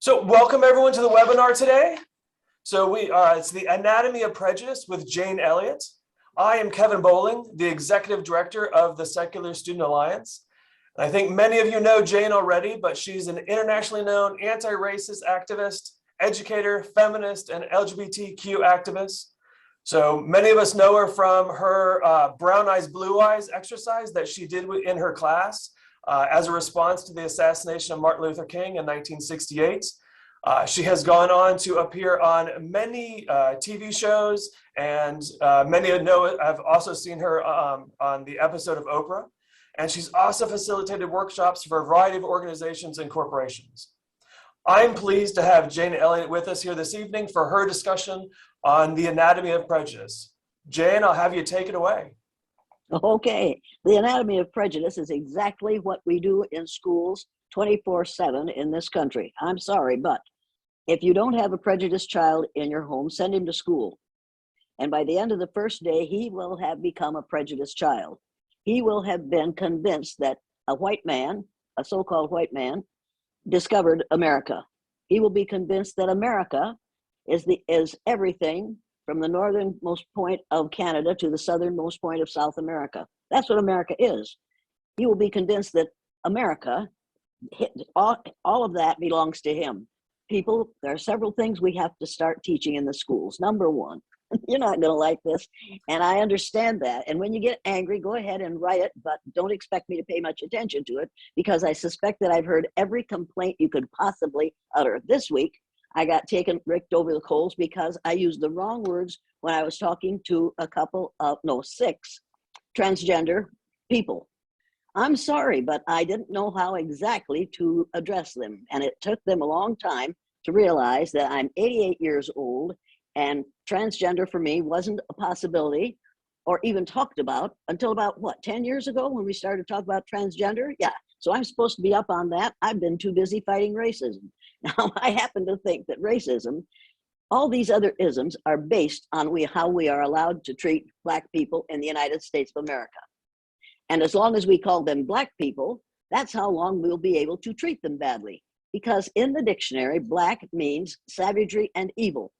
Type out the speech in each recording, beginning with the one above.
So welcome everyone to the webinar today. It's the Anatomy of Prejudice with Jane Elliott. I am Kevin Bowling, the Executive Director of the Secular Student Alliance. I think many of you know Jane already, but she's an internationally known anti-racist activist, educator, feminist, and LGBTQ activist. So many of us know her from her Brown Eyes, Blue Eyes exercise that she did in her class as a response to the assassination of Martin Luther King in 1968. She has gone on to appear on many TV shows, and many have also seen her on the episode of Oprah. And she's also facilitated workshops for a variety of organizations and corporations. I'm pleased to have Jane Elliott with us here this evening for her discussion on the anatomy of prejudice. Jane, I'll have you take it away. Okay, the anatomy of prejudice is exactly what we do in schools 24/7 in this country. I'm sorry, but if you don't have a prejudiced child in your home, send him to school. And by the end of the first day, he will have become a prejudiced child. He will have been convinced that a white man, a so-called white man, discovered America. He will be convinced that America is everything from the northernmost point of Canada to the southernmost point of South America. That's what America is. He will be convinced that America, all of that belongs to him. People, there are several things we have to start teaching in the schools. Number one, you're not going to like this, and I understand that. And when you get angry, go ahead and write it, but don't expect me to pay much attention to it, because I suspect that I've heard every complaint you could possibly utter. This week, I got ricked over the coals because I used the wrong words when I was talking to six transgender people. I'm sorry, but I didn't know how exactly to address them. And it took them a long time to realize that I'm 88 years old and transgender for me wasn't a possibility or even talked about until about, 10 years ago when we started talking about transgender? Yeah, so I'm supposed to be up on that. I've been too busy fighting racism. Now, I happen to think that racism, all these other isms are based on how we are allowed to treat Black people in the United States of America. And as long as we call them Black people, that's how long we'll be able to treat them badly. Because in the dictionary, Black means savagery and evil,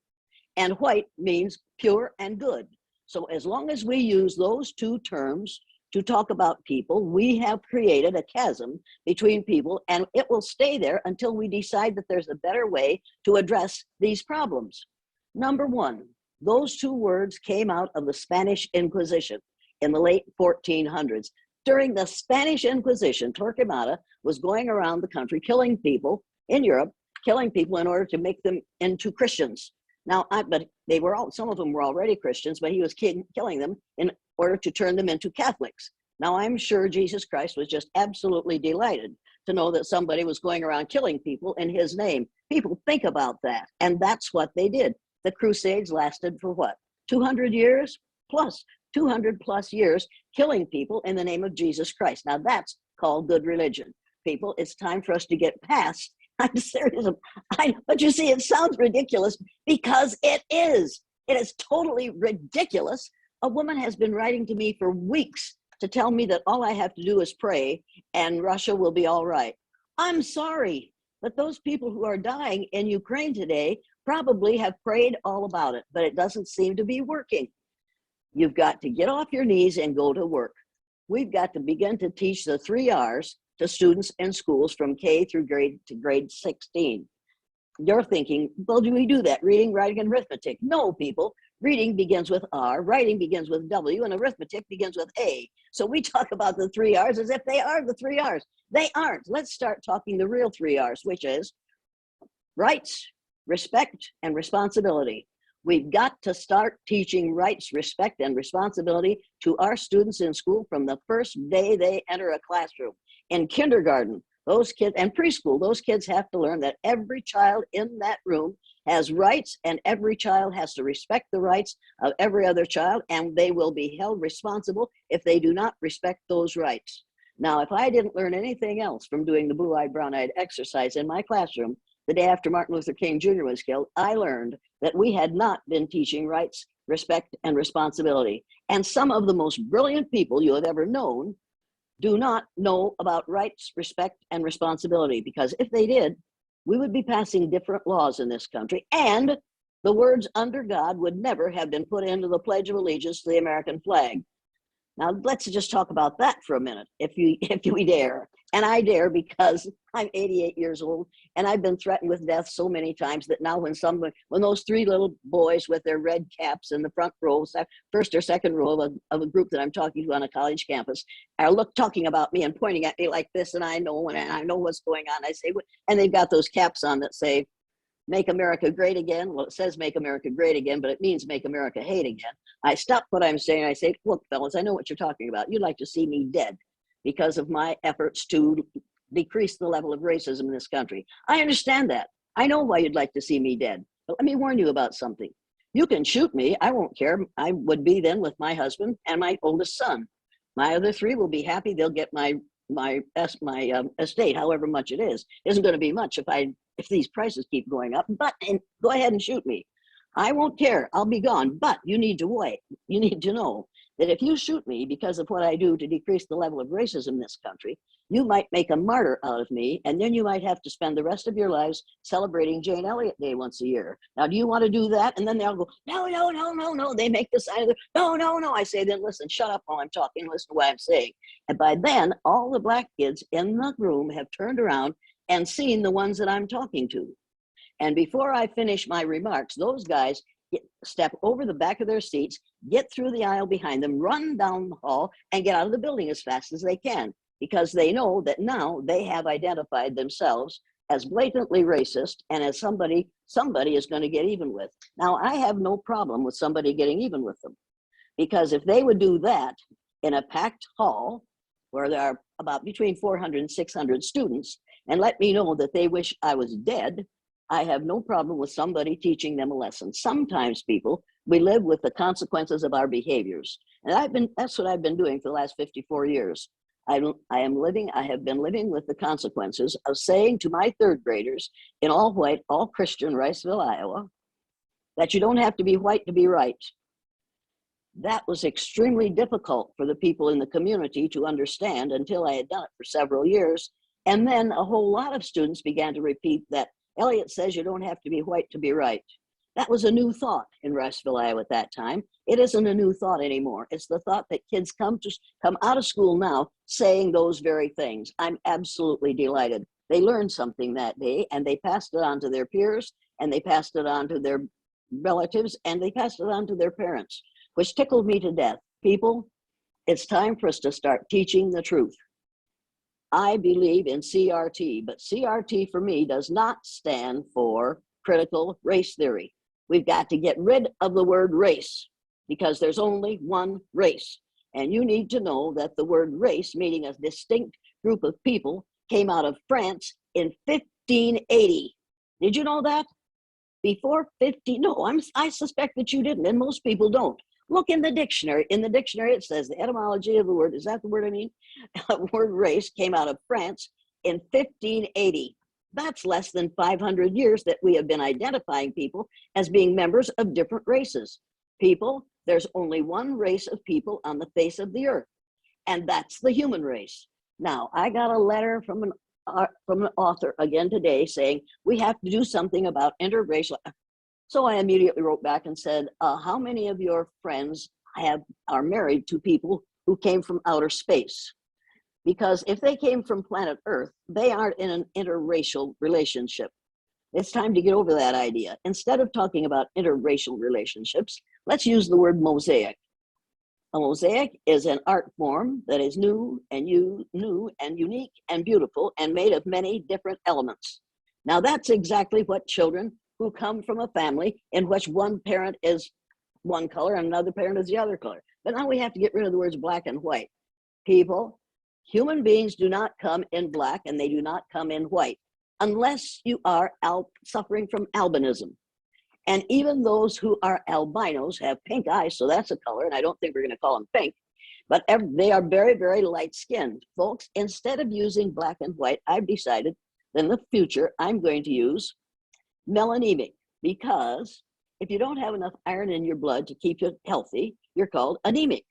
and white means pure and good. So as long as we use those two terms to talk about people, we have created a chasm between people, and it will stay there until we decide that there's a better way to address these problems. Number one, those two words came out of the Spanish Inquisition in the late 1400s. During the Spanish Inquisition, Torquemada was going around the country killing people in Europe, killing people in order to make them into Christians. Now, but some of them were already Christians, but he was killing them in order to turn them into Catholics. Now, I'm sure Jesus Christ was just absolutely delighted to know that somebody was going around killing people in his name. People think about that, and that's what they did. The Crusades lasted for 200 years plus, 200 plus years, killing people in the name of Jesus Christ. Now, that's called good religion. People, it's time for us to get past. I'm serious. But you see, it sounds ridiculous because it is. It is totally ridiculous. A woman has been writing to me for weeks to tell me that all I have to do is pray and Russia will be all right. I'm sorry, but those people who are dying in Ukraine today probably have prayed all about it, but it doesn't seem to be working. You've got to get off your knees and go to work. We've got to begin to teach the 3 R's to students in schools from K through grade 16. You're thinking, well, do we do that? Reading, writing, and arithmetic? No, people. Reading begins with R, writing begins with W, and arithmetic begins with A. So we talk about the 3 R's as if they are the 3 R's. They aren't. Let's start talking the real 3 R's, which is rights, respect, and responsibility. We've got to start teaching rights, respect, and responsibility to our students in school from the first day they enter a classroom. In kindergarten, those kids, and preschool, those kids have to learn that every child in that room has rights, and every child has to respect the rights of every other child, and they will be held responsible if they do not respect those rights. Now, if I didn't learn anything else from doing the blue-eyed, brown-eyed exercise in my classroom the day after Martin Luther King Jr. was killed, I learned that we had not been teaching rights, respect, and responsibility. And some of the most brilliant people you have ever known do not know about rights, respect, and responsibility, because if they did, we would be passing different laws in this country, and the words "under God" would never have been put into the Pledge of Allegiance to the American flag. Now, let's just talk about that for a minute, if we dare. And I dare, because I'm 88 years old and I've been threatened with death so many times that now when those three little boys with their red caps in the front row, first or second row of a group that I'm talking to on a college campus, are talking about me and pointing at me like this, and I know what's going on. I say, and they've got those caps on that say, "Make America Great Again." Well, it says "Make America Great Again," but it means "Make America Hate Again." I stop what I'm saying. I say, "Look, fellas, I know what you're talking about. You'd like to see me dead because of my efforts to decrease the level of racism in this country. I understand that. I know why you'd like to see me dead. But let me warn you about something. You can shoot me. I won't care. I would be then with my husband and my oldest son. My other three will be happy. They'll get my estate, however much it is. It isn't going to be much if these prices keep going up, but go ahead and shoot me. I won't care. I'll be gone. But you need to wait. You need to know that if you shoot me because of what I do to decrease the level of racism in this country, you might make a martyr out of me, and then you might have to spend the rest of your lives celebrating Jane Elliott Day once a year. Now, do you want to do that? And then they'll go, "No, no, no, no, no." They make the sign of the, "No, no, no." I say, then listen, shut up while I'm talking, listen to what I'm saying. And by then, all the black kids in the room have turned around and seen the ones that I'm talking to. And before I finish my remarks, those guys step over the back of their seats, get through the aisle behind them, run down the hall, and get out of the building as fast as they can, because they know that now they have identified themselves as blatantly racist and as somebody is going to get even with. Now, I have no problem with somebody getting even with them, because if they would do that in a packed hall where there are about between 400 and 600 students, and let me know that they wish I was dead, I have no problem with somebody teaching them a lesson. Sometimes, people, we live with the consequences of our behaviors. And that's what I've been doing for the last 54 years. I have been living with the consequences of saying to my third graders in all white, all Christian Riceville, Iowa, that you don't have to be white to be right. That was extremely difficult for the people in the community to understand until I had done it for several years. And then a whole lot of students began to repeat that Elliott says you don't have to be white to be right. That was a new thought in Riceville, Iowa at that time. It isn't a new thought anymore. It's the thought that kids come out of school now saying those very things. I'm absolutely delighted. They learned something that day, and they passed it on to their peers, and they passed it on to their relatives, and they passed it on to their parents, which tickled me to death. People, it's time for us to start teaching the truth. I believe in CRT, but CRT for me does not stand for critical race theory. We've got to get rid of the word race, because there's only one race. And you need to know that the word race, meaning a distinct group of people, came out of France in 1580. Did you know that? Before 50, no, I suspect that you didn't, and most people don't. Look in the dictionary. In the dictionary, it says the etymology of the word, is that the word I mean? The word race came out of France in 1580. That's less than 500 years that we have been identifying people as being members of different races. People, there's only one race of people on the face of the earth, and that's the human race. Now, I got a letter from an author again today saying we have to do something about interracial. So I immediately wrote back and said, how many of your friends are married to people who came from outer space? Because if they came from planet Earth, they aren't in an interracial relationship. It's time to get over that idea. Instead of talking about interracial relationships, let's use the word mosaic. A mosaic is an art form that is new and unique and beautiful and made of many different elements. Now that's exactly what children who come from a family in which one parent is one color and another parent is the other color. But now we have to get rid of the words black and white. People, human beings do not come in black and they do not come in white unless you are suffering from albinism. And even those who are albinos have pink eyes, so that's a color, and I don't think we're going to call them pink, but they are very, very light-skinned. Folks, instead of using black and white, I've decided that in the future I'm going to use melanemic, because if you don't have enough iron in your blood to keep you healthy, you're called anemic.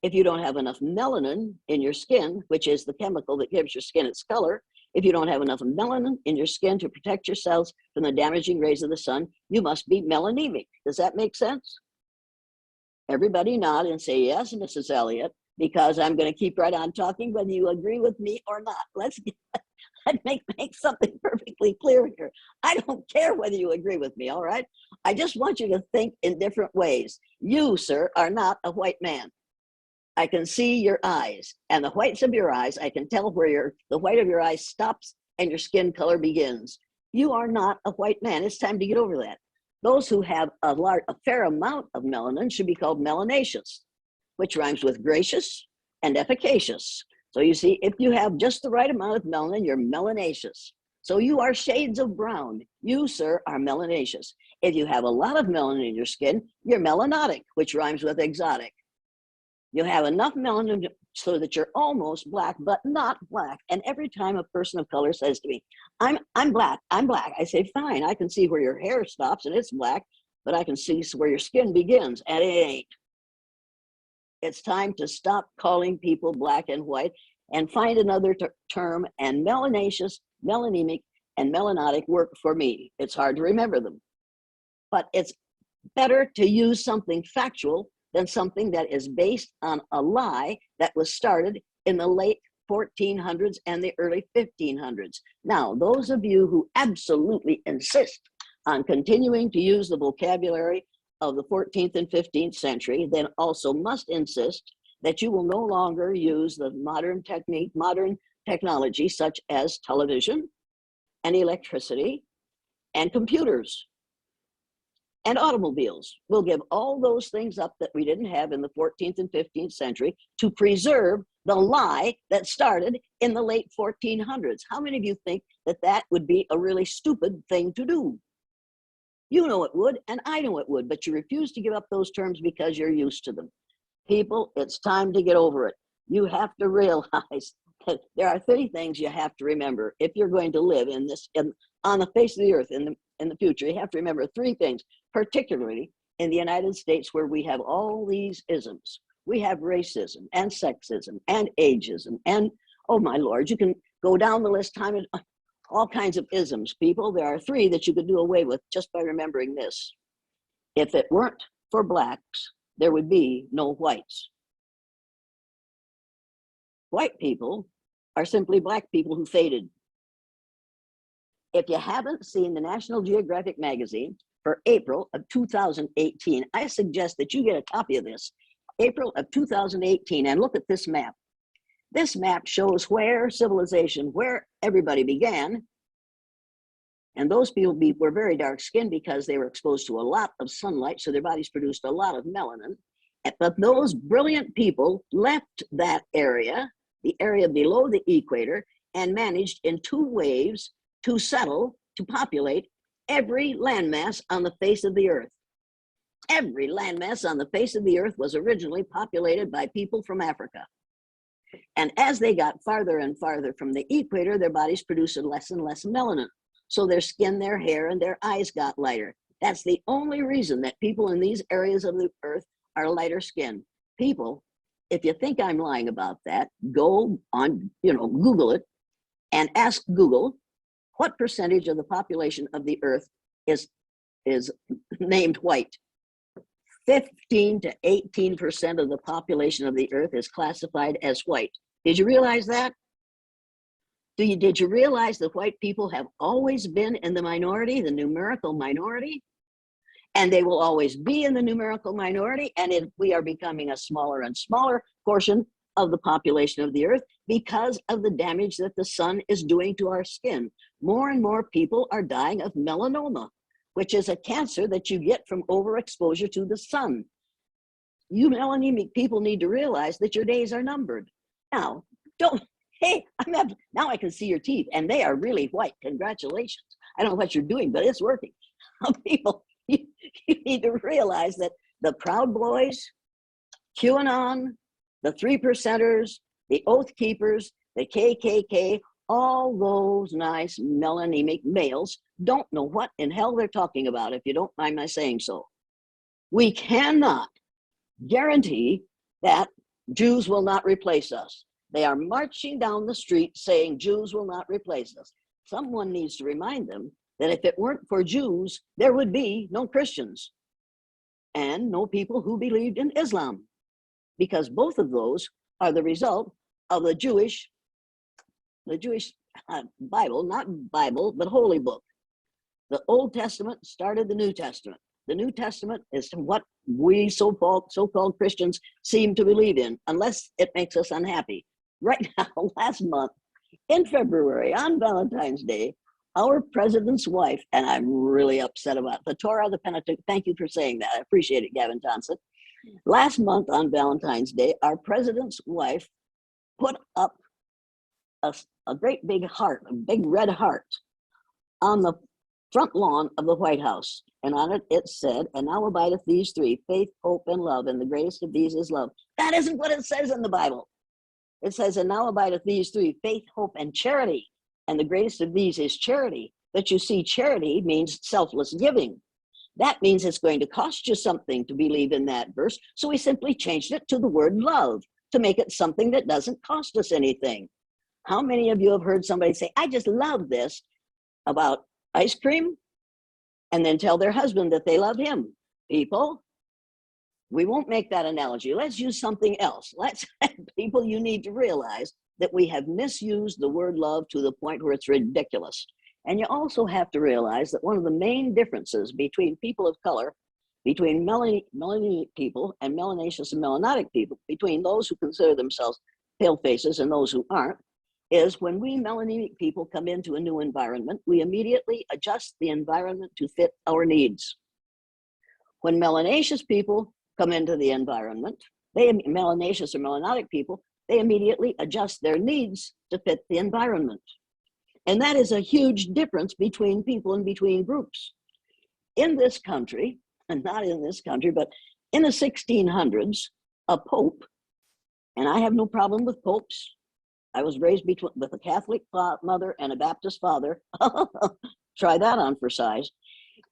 If you don't have enough melanin in your skin, which is the chemical that gives your skin its color, If you don't have enough melanin in your skin to protect yourselves from the damaging rays of the sun, you must be melanemic. Does that make sense? Everybody nod and say, yes, Mrs. Elliott, because I'm going to keep right on talking whether you agree with me or not. Let's make something perfectly clear here. I don't care whether you agree with me, all right? I just want you to think in different ways. You, sir, are not a white man. I can see your eyes, and the whites of your eyes, I can tell where the white of your eyes stops and your skin color begins. You are not a white man. It's time to get over that. Those who have a fair amount of melanin should be called melanaceous, which rhymes with gracious and efficacious. So you see, if you have just the right amount of melanin, you're melanaceous. So you are shades of brown. You, sir, are melanaceous. If you have a lot of melanin in your skin, you're melanotic, which rhymes with exotic. You have enough melanin so that you're almost black, but not black. And every time a person of color says to me, I'm black, I say, fine, I can see where your hair stops and it's black, but I can see where your skin begins, and it ain't. It's time to stop calling people black and white and find another term, and melanaceous, melanemic, and melanotic work for me. It's hard to remember them, but it's better to use something factual than something that is based on a lie that was started in the late 1400s and the early 1500s. Now, those of you who absolutely insist on continuing to use the vocabulary of the 14th and 15th century, then also must insist that you will no longer use the modern technology such as television and electricity and computers and automobiles. We'll give all those things up that we didn't have in the 14th and 15th century to preserve the lie that started in the late 1400s. How many of you think that that would be a really stupid thing to do? You know it would, and I know it would, but you refuse to give up those terms because you're used to them. People, it's time to get over it. You have to realize that there are 3 things you have to remember if you're going to live on the face of the earth in the future. You have to remember 3 things, particularly in the United States, where we have all these isms. We have racism and sexism and ageism and, oh my Lord, you can go down the list, all kinds of isms, people. There are 3 that you could do away with just by remembering this. If it weren't for blacks, there would be no whites. White people are simply black people who faded. If you haven't seen the National Geographic magazine for April of 2018, I suggest that you get a copy of this, April of 2018, and look at this map. This map shows where civilization, where everybody began, and those people were very dark skinned because they were exposed to a lot of sunlight, so their bodies produced a lot of melanin. But those brilliant people left that area, the area below the equator, and managed in 2 waves to settle, to populate every landmass on the face of the earth. Every landmass on the face of the earth was originally populated by people from Africa. And as they got farther and farther from the equator, their bodies produced less and less melanin. So their skin, their hair, and their eyes got lighter. That's the only reason that people in these areas of the earth are lighter skinned. People, if you think I'm lying about that, go on, Google it and ask Google what percentage of the population of the earth is named white. 15 to 18% of the population of the earth is classified as white. Did you realize that? Did you realize that white people have always been in the minority, the numerical minority? And they will always be in the numerical minority, and we are becoming a smaller and smaller portion of the population of the earth because of the damage that the sun is doing to our skin. More and more people are dying of melanoma, which is a cancer that you get from overexposure to the sun. You melanemic people need to realize that your days are numbered. Now, now I can see your teeth, and they are really white. Congratulations. I don't know what you're doing, but it's working. People, you need to realize that the Proud Boys, QAnon, the 3%ers, the Oath Keepers, the KKK, all those nice melanemic males don't know what in hell they're talking about, if you don't mind my saying so. We cannot guarantee that Jews will not replace us. They are marching down the street saying Jews will not replace us. Someone needs to remind them that if it weren't for Jews, there would be no Christians and no people who believed in Islam, because both of those are the result of the Jewish Bible, not Bible, but holy book. The Old Testament started the New Testament. The New Testament is what we so-called Christians seem to believe in, unless it makes us unhappy. Right now, last month, in February, on Valentine's Day, our president's wife, and I'm really upset about the Torah, the Pentateuch, thank you for saying that. I appreciate it, Gavin Johnson. Last month on Valentine's Day, our president's wife put up a great big heart, a big red heart, on the front lawn of the White House. And on it, it said, "And now abideth these three, faith, hope, and love, and the greatest of these is love." That isn't what it says in the Bible. It says, "And now abideth these three, faith, hope, and charity. And the greatest of these is charity." But you see, charity means selfless giving. That means it's going to cost you something to believe in that verse. So we simply changed it to the word love to make it something that doesn't cost us anything. How many of you have heard somebody say, "I just love this," about ice cream, and then tell their husband that they love him? People, we won't make that analogy. Let's use something else. People, you need to realize that we have misused the word love to the point where it's ridiculous. And you also have to realize that one of the main differences between people of color, between melanated people and melanaceous and melanotic people, between those who consider themselves pale faces and those who aren't, is when we melanated people come into a new environment, we immediately adjust the environment to fit our needs. When melanaceous people come into the environment, melanaceous or melanotic people, they immediately adjust their needs to fit the environment. And that is a huge difference between people and between groups. In this country, and not in this country, but in the 1600s, a pope, and I have no problem with popes. I was raised with a Catholic mother and a Baptist father. Try that on for size.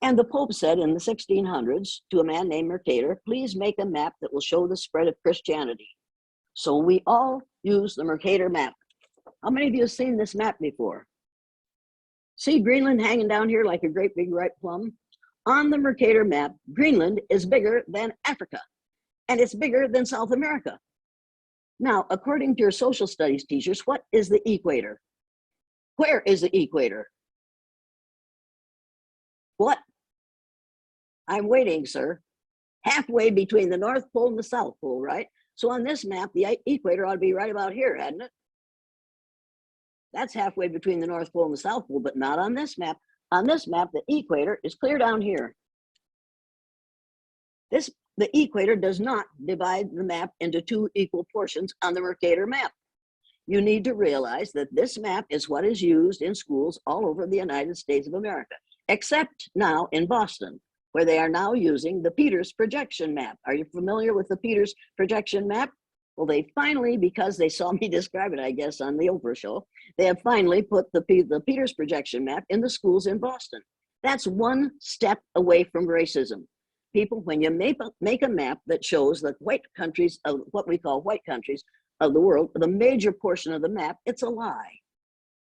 And the Pope said in the 1600s to a man named Mercator, "Please make a map that will show the spread of Christianity." So we all use the Mercator map. How many of you have seen this map before? See Greenland hanging down here like a great big ripe plum? On the Mercator map, Greenland is bigger than Africa, and it's bigger than South America. Now, according to your social studies teachers, what is the equator? Where is the equator? What? I'm waiting, sir. Halfway between the North Pole and the South Pole, right? So on this map, the equator ought to be right about here, hadn't it? That's halfway between the North Pole and the South Pole, but not on this map. On this map, the equator is clear down here. The equator does not divide the map into two equal portions on the Mercator map. You need to realize that this map is what is used in schools all over the United States of America, except now in Boston, where they are now using the Peters projection map. Are you familiar with the Peters projection map? Well, they finally, because they saw me describe it, I guess, on the Oprah show, they have finally put the Peters projection map in the schools in Boston. That's one step away from racism. People, when you make a map that shows the white countries of what we call white countries of the world, the major portion of the map, it's a lie.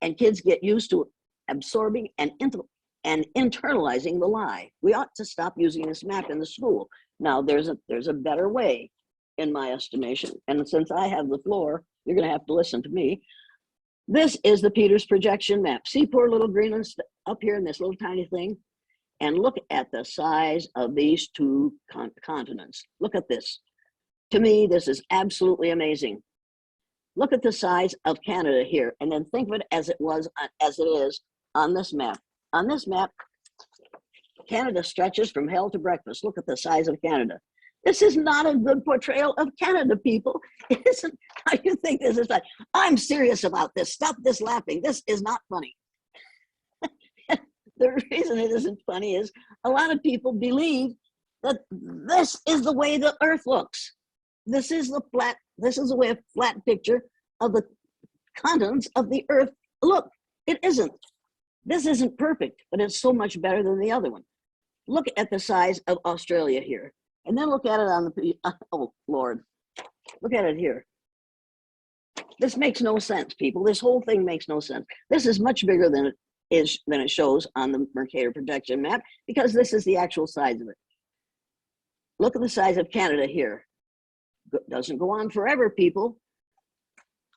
And kids get used to absorbing and internalizing the lie. We ought to stop using this map in the school. Now, there's a better way, in my estimation. And since I have the floor, you're going to have to listen to me. This is the Peters projection map. See poor little Greenland up here in this little tiny thing? And look at the size of these two continents. Look at this. To me, this is absolutely amazing. Look at the size of Canada here, and then think of it as it is on this map. On this map, Canada stretches from hell to breakfast. Look at the size of Canada. This is not a good portrayal of Canada, people. It isn't. How you think this is like? I'm serious about this. Stop this laughing. This is not funny. The reason it isn't funny is a lot of people believe that this is the way the earth looks. This is the way a flat picture of the continents of the earth look. It isn't. This isn't perfect, but it's so much better than the other one. Look at the size of Australia here. And then look at it on the, oh Lord, look at it here. This makes no sense, people. This whole thing makes no sense. This is much bigger than it shows on the Mercator projection map, because this is the actual size of it. Look at the size of Canada here. Doesn't go on forever, people.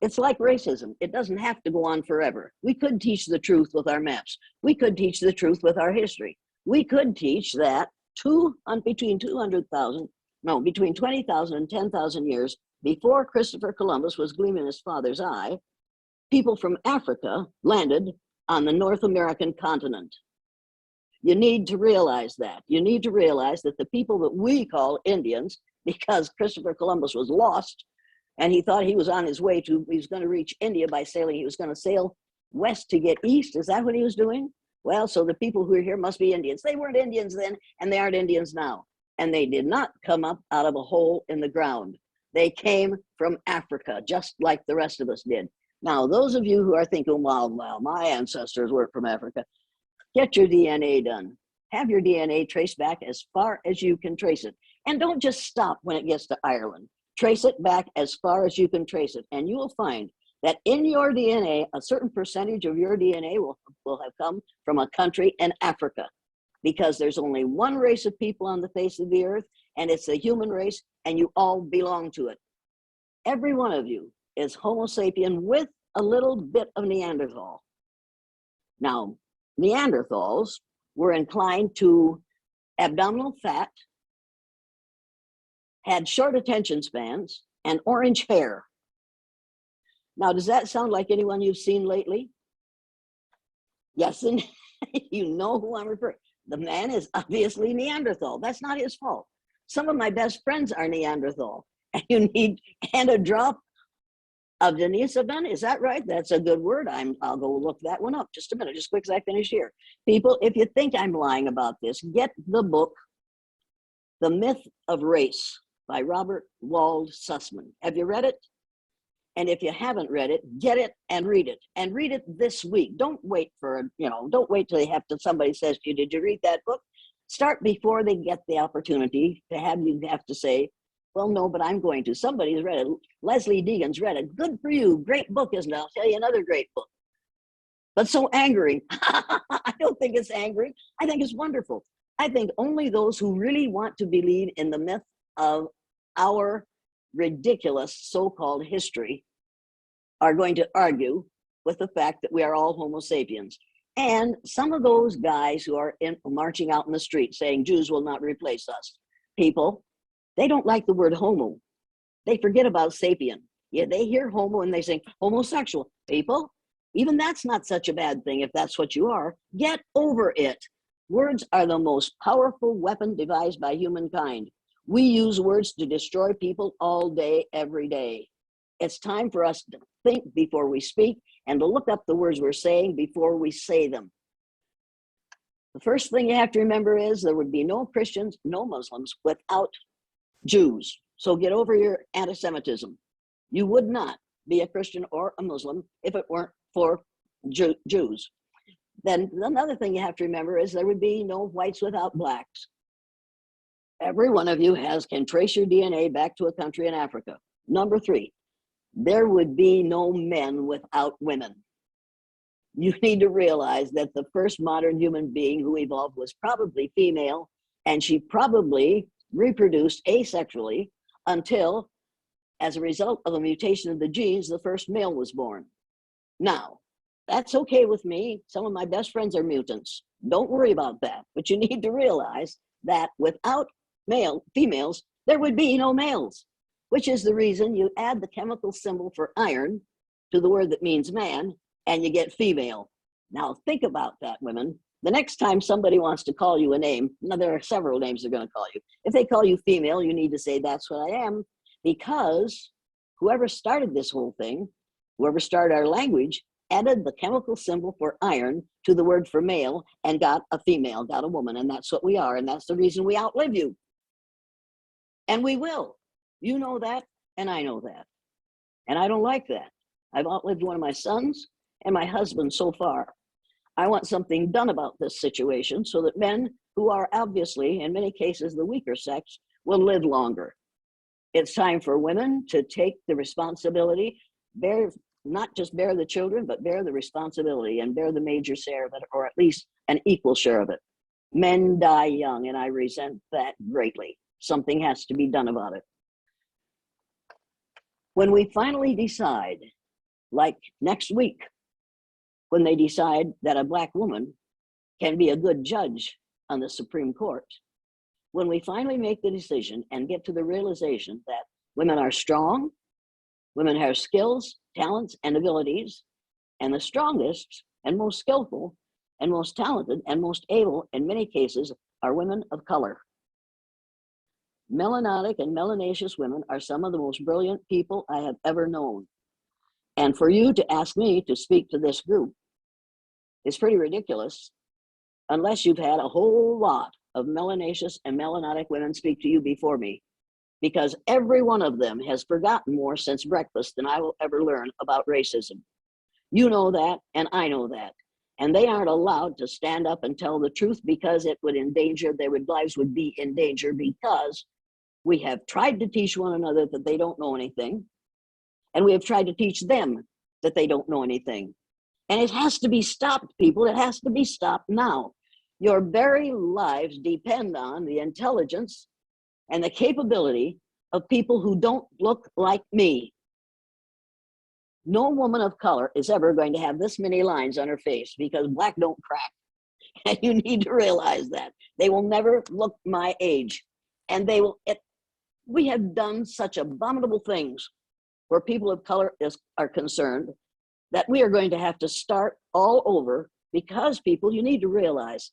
It's like racism. It doesn't have to go on forever. We could teach the truth with our maps. We could teach the truth with our history. We could teach that between 20,000 and 10,000 years before Christopher Columbus was gleaming his father's eye, people from Africa landed on the North American continent. You need to realize that. You need to realize that the people that we call Indians, because Christopher Columbus was lost and he thought he was on his way he was going to reach India by sailing. He was going to sail west to get east. Is that what he was doing? Well, so the people who are here must be Indians. They weren't Indians then, and they aren't Indians now. And they did not come up out of a hole in the ground. They came from Africa, just like the rest of us did. Now, those of you who are thinking, well, my ancestors were from Africa, get your DNA done. Have your DNA traced back as far as you can trace it. And don't just stop when it gets to Ireland. Trace it back as far as you can trace it. And you will find that in your DNA, a certain percentage of your DNA will have come from a country in Africa, because there's only one race of people on the face of the earth, and it's the human race, and you all belong to it. Every one of you is Homo sapien with a little bit of Neanderthal. Now, Neanderthals were inclined to abdominal fat, had short attention spans, and orange hair. Now, does that sound like anyone you've seen lately? Yes, and you know who I'm referring to. The man is obviously Neanderthal. That's not his fault. Some of my best friends are Neanderthal, and a drop of Denisovan. Is that right? That's a good word. I'll go look that one up. Just a minute, just quick as I finish here. People, if you think I'm lying about this, get the book, The Myth of Race by Robert Wald Sussman. Have you read it? And if you haven't read it, get it and read it. And read it this week. Don't wait don't wait till somebody says to you, did you read that book? Start before they get the opportunity to have to say, well, no, but I'm going to. Somebody's read it. Leslie Deegan's read it. Good for you. Great book, isn't it? I'll tell you another great book. But so angry. I don't think it's angry. I think it's wonderful. I think only those who really want to believe in the myth of our ridiculous so-called history are going to argue with the fact that we are all Homo sapiens. And some of those guys who are marching out in the street saying Jews will not replace us, people, they don't like the word homo. They forget about sapien. Yeah, they hear homo and they say homosexual. People, even that's not such a bad thing if that's what you are. Get over it. Words are the most powerful weapon devised by humankind. We use words to destroy people all day, every day. It's time for us to think before we speak and to look up the words we're saying before we say them. The first thing you have to remember is there would be no Christians, no Muslims without Jews. So get over your anti-Semitism. You would not be a Christian or a Muslim if it weren't for Jews. Then another thing you have to remember is there would be no whites without blacks. Every one of you can trace your DNA back to a country in Africa. Number 3, there would be no men without women. You need to realize that the first modern human being who evolved was probably female, and she probably reproduced asexually until, as a result of a mutation of the genes, the first male was born. Now, that's okay with me. Some of my best friends are mutants. Don't worry about that. But you need to realize that without females, there would be no males, which is the reason you add the chemical symbol for iron to the word that means man, and you get female. Now think about that, women. The next time somebody wants to call you a name, now there are several names they're going to call you. If they call you female, you need to say that's what I am, because whoever started this whole thing, whoever started our language, added the chemical symbol for iron to the word for male and got a female, got a woman, and that's what we are, and that's the reason we outlive you. And we will. You know that, and I know that. And I don't like that. I've outlived one of my sons and my husband so far. I want something done about this situation so that men who are obviously, in many cases, the weaker sex, will live longer. It's time for women to take the responsibility. bear, not just bear the children, but bear the responsibility and bear the major share of it, or at least an equal share of it. Men die young, and I resent that greatly. Something has to be done about it. When we finally decide, like next week, when they decide that a Black woman can be a good judge on the Supreme Court, when we finally make the decision and get to the realization that women are strong, women have skills, talents, and abilities, and the strongest and most skillful and most talented and most able in many cases are women of color. Melanotic and melanaceous women are some of the most brilliant people I have ever known. And for you to ask me to speak to this group is pretty ridiculous, unless you've had a whole lot of melanaceous and melanotic women speak to you before me, because every one of them has forgotten more since breakfast than I will ever learn about racism. You know that, and I know that. And they aren't allowed to stand up and tell the truth because it would endanger, their lives would be in danger, because we have tried to teach one another that they don't know anything, and we have tried to teach them that they don't know anything. And it has to be stopped, people. It has to be stopped now. Your very lives depend on the intelligence and the capability of people who don't look like me. No woman of color is ever going to have this many lines on her face, because Black don't crack. And you need to realize that. They will never look my age. And they will, we have done such abominable things where people of color are concerned that we are going to have to start all over, because people, you need to realize.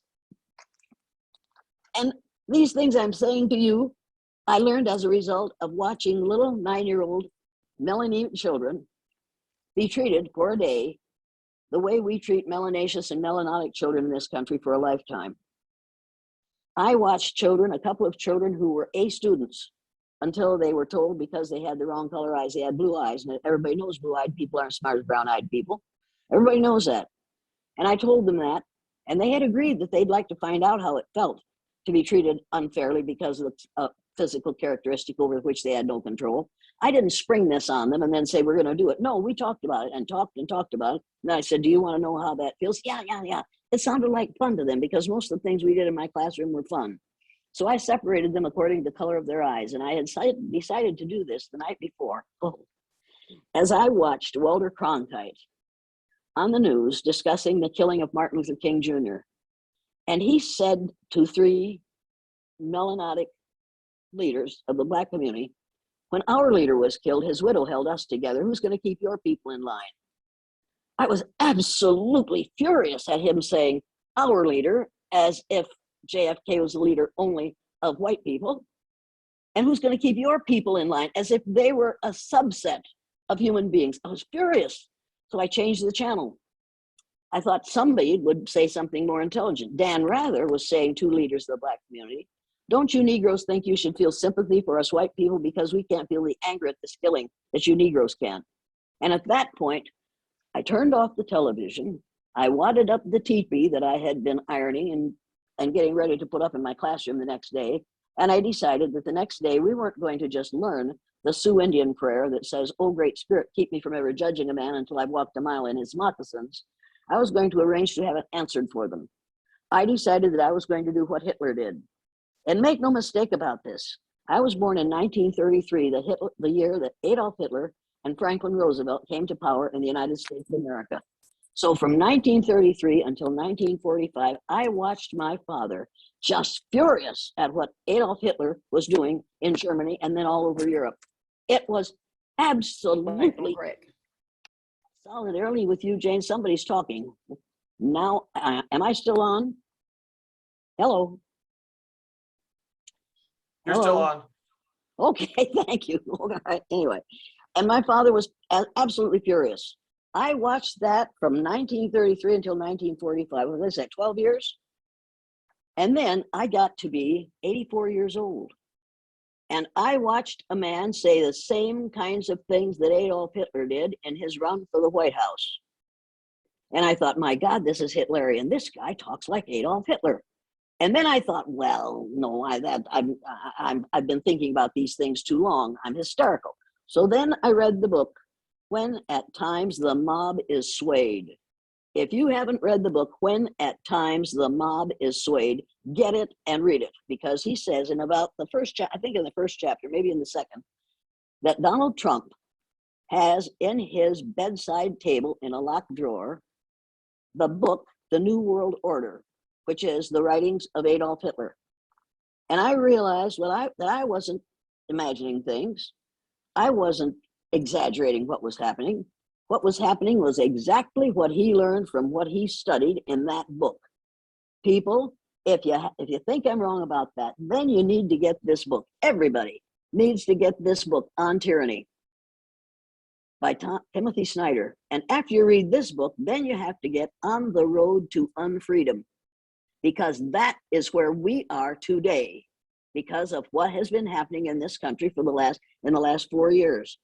And these things I'm saying to you, I learned as a result of watching little 9-year-old melanated children be treated for a day the way we treat melanaceous and melanotic children in this country for a lifetime. I watched children, a couple of children who were A students, until they were told because they had the wrong color eyes, they had blue eyes, and everybody knows blue-eyed people aren't as smart as brown-eyed people. Everybody knows that. And I told them that, and they had agreed that they'd like to find out how it felt to be treated unfairly because of a physical characteristic over which they had no control. I didn't spring this on them and then say, we're going to do it. No, we talked about it and talked about it. And I said, do you want to know how that feels? Yeah. It sounded like fun to them, because most of the things we did in my classroom were fun. So I separated them according to the color of their eyes. And I had decided to do this the night before. As I watched Walter Cronkite on the news discussing the killing of Martin Luther King Jr., and he said to 3 melanotic leaders of the Black community, when our leader was killed, his widow held us together. Who's going to keep your people in line? I was absolutely furious at him saying our leader, as if JFK was the leader only of white people. And who's going to keep your people in line, as if they were a subset of human beings. I was furious. So I changed the channel. I thought somebody would say something more intelligent. Dan Rather was saying to leaders of the Black community, don't you Negroes think you should feel sympathy for us white people because we can't feel the anger at this killing that you Negroes can? And at that point, I turned off the television. I wadded up the teepee that I had been ironing and getting ready to put up in my classroom the next day. And I decided that the next day we weren't going to just learn the Sioux Indian prayer that says, oh, great spirit, keep me from ever judging a man until I've walked a mile in his moccasins. I was going to arrange to have it answered for them. I decided that I was going to do what Hitler did. And make no mistake about this. I was born in 1933, the year that Adolf Hitler and Franklin Roosevelt came to power in the United States of America. So from 1933 until 1945, I watched my father just furious at what Adolf Hitler was doing in Germany and then all over Europe. It was absolutely solidarity with you, Jane. Somebody's talking. Now, am I still on? Hello. You're still on. Okay, thank you. All right, anyway, and my father was absolutely furious. I watched that from 1933 until 1945. What did I say, 12 years? And then I got to be 84 years old. And I watched a man say the same kinds of things that Adolf Hitler did in his run for the White House. And I thought, my God, this is Hitlerian. This guy talks like Adolf Hitler. And then I thought, well, no, I've been thinking about these things too long. I'm hysterical. So then I read the book, When at Times the Mob is Swayed. If you haven't read the book, When at Times the Mob is Swayed, get it and read it, because he says in about the first chapter, I think in the first chapter, maybe in the second, that Donald Trump has in his bedside table in a locked drawer the book, The New World Order, which is the writings of Adolf Hitler. And I realized that I wasn't imagining things. I wasn't exaggerating what was happening. What was happening was exactly what he learned from what he studied in that book. People, if you think I'm wrong about that, then you need to get this book. Everybody needs to get this book, On Tyranny, by Timothy Snyder. And after you read this book, then you have to get On the Road to Unfreedom, because that is where we are today because of what has been happening in this country in the last 4 years.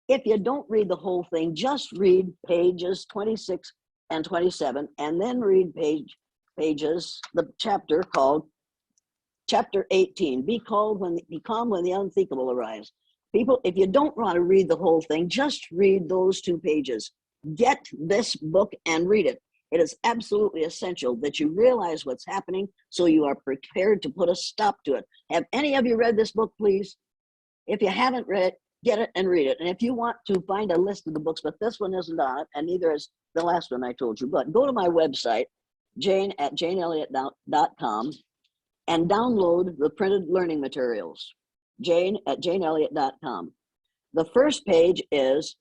If you don't read the whole thing, just read pages 26 and 27, and then read the chapter called chapter 18, Be calm when the unthinkable arise. People, if you don't want to read the whole thing, just read those 2 pages. Get this book and read it. It is absolutely essential that you realize what's happening so you are prepared to put a stop to it. Have any of you read this book, please? If you haven't read it, get it and read it. And if you want to find a list of the books, but this one isn't on it, and neither is the last one I told you, but go to my website, jane@janeelliott.com, and download the printed learning materials, jane@janeelliott.com. The first page is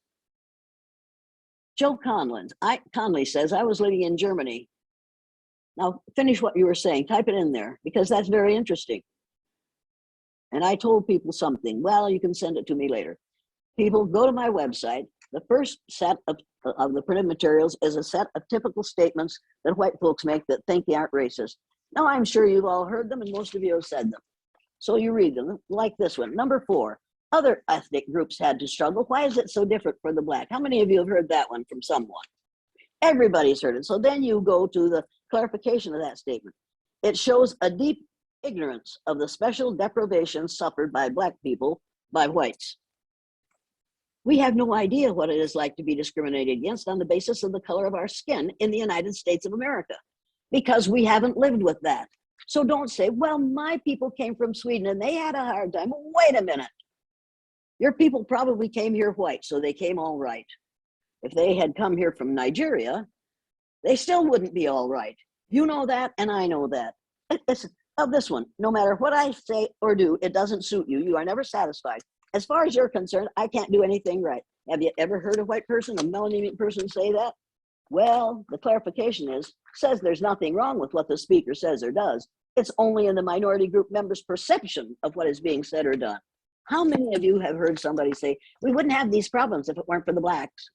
Joe Conley says, I was living in Germany. Now finish what you were saying, type it in there, because that's very interesting. And I told people something. Well, you can send it to me later. People, go to my website. The first set of the printed materials is a set of typical statements that white folks make that think they aren't racist. Now, I'm sure you've all heard them, and most of you have said them. So you read them, like this one. Number 4, other ethnic groups had to struggle. Why is it so different for the Black? How many of you have heard that one from someone? Everybody's heard it. So then you go to the clarification of that statement. It shows a deep ignorance of the special deprivation suffered by Black people by whites. We have no idea what it is like to be discriminated against on the basis of the color of our skin in the United States of America, because we haven't lived with that. So don't say, well, my people came from Sweden and they had a hard time. Wait a minute. Your people probably came here white, so they came all right. If they had come here from Nigeria, they still wouldn't be all right. You know that, and I know that. It's of this one, no matter what I say or do, it doesn't suit you. You are never satisfied. As far as you're concerned, I can't do anything right. Have you ever heard a white person, a melanated person say that? Well, the clarification says there's nothing wrong with what the speaker says or does. It's only in the minority group member's perception of what is being said or done. How many of you have heard somebody say, we wouldn't have these problems if it weren't for the Blacks?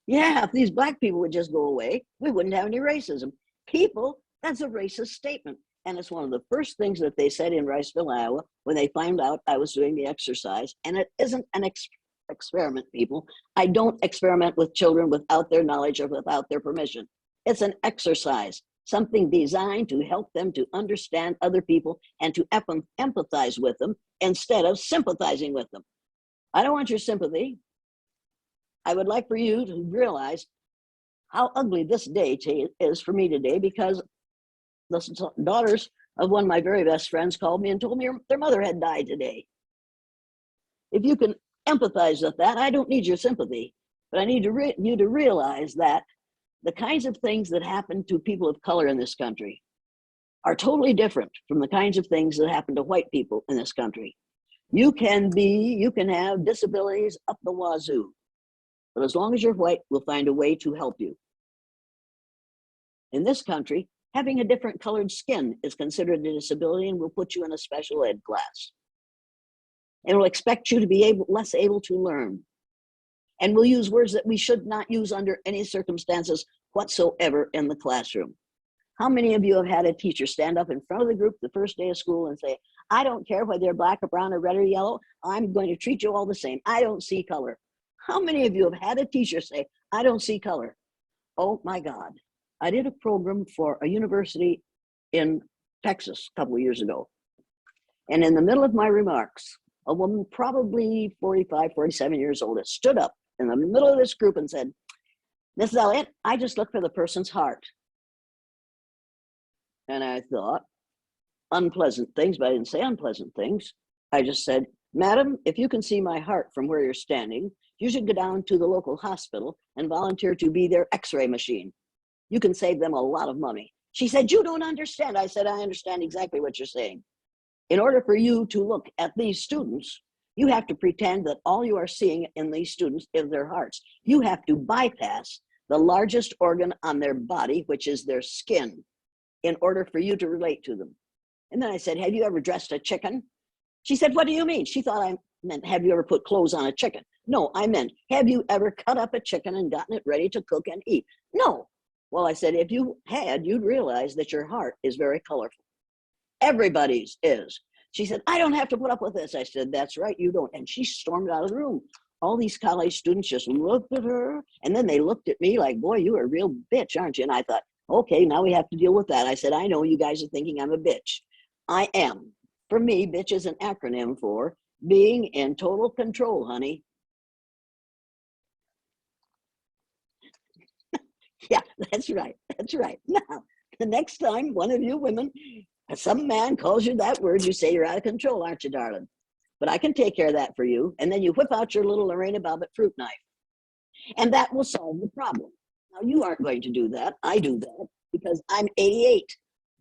Yeah, if these Black people would just go away, we wouldn't have any racism. People, that's a racist statement. And it's one of the first things that they said in Riceville, Iowa, when they found out I was doing the exercise. And it isn't an experiment, people. I don't experiment with children without their knowledge or without their permission. It's an exercise, something designed to help them to understand other people and to empathize with them instead of sympathizing with them. I don't want your sympathy. I would like for you to realize how ugly this day is for me today, because the daughters of one of my very best friends called me and told me their mother had died today. If you can empathize with that, I don't need your sympathy, but I need you to realize that the kinds of things that happen to people of color in this country are totally different from the kinds of things that happen to white people in this country. You can have disabilities up the wazoo, but as long as you're white, we'll find a way to help you. In this country, having a different colored skin is considered a disability, and we'll put you in a special ed class. And we'll expect you to be less able to learn. And we'll use words that we should not use under any circumstances whatsoever in the classroom. How many of you have had a teacher stand up in front of the group the first day of school and say, I don't care whether you're Black or brown or red or yellow, I'm going to treat you all the same. I don't see color. How many of you have had a teacher say, I don't see color? Oh my God. I did a program for a university in Texas a couple of years ago. And in the middle of my remarks, a woman probably 45, 47 years old stood up in the middle of this group and said, Mrs. Elliott, I just look for the person's heart. And I thought unpleasant things, but I didn't say unpleasant things. I just said, Madam, if you can see my heart from where you're standing, you should go down to the local hospital and volunteer to be their x-ray machine. You can save them a lot of money. She said, you don't understand. I said, I understand exactly what you're saying. In order for you to look at these students, you have to pretend that all you are seeing in these students is their hearts. You have to bypass the largest organ on their body, which is their skin, in order for you to relate to them. And then I said, have you ever dressed a chicken? She said, what do you mean? She thought I meant, have you ever put clothes on a chicken? No, I meant, have you ever cut up a chicken and gotten it ready to cook and eat? No. Well, I said, if you had, you'd realize that your heart is very colorful. Everybody's is. She said, I don't have to put up with this. I said, that's right, you don't. And she stormed out of the room. All these college students just looked at her, and then they looked at me like, boy, you're a real bitch, aren't you? And I thought, okay, now we have to deal with that. I said, I know you guys are thinking I'm a bitch. I am. For me, bitch is an acronym for being in total control, honey. Yeah, that's right. That's right. Now, the next time one of you women, some man calls you that word, you say you're out of control, aren't you, darling? But I can take care of that for you. And then you whip out your little Lorena Bobbitt fruit knife. And that will solve the problem. Now, you aren't going to do that. I do that because I'm 88.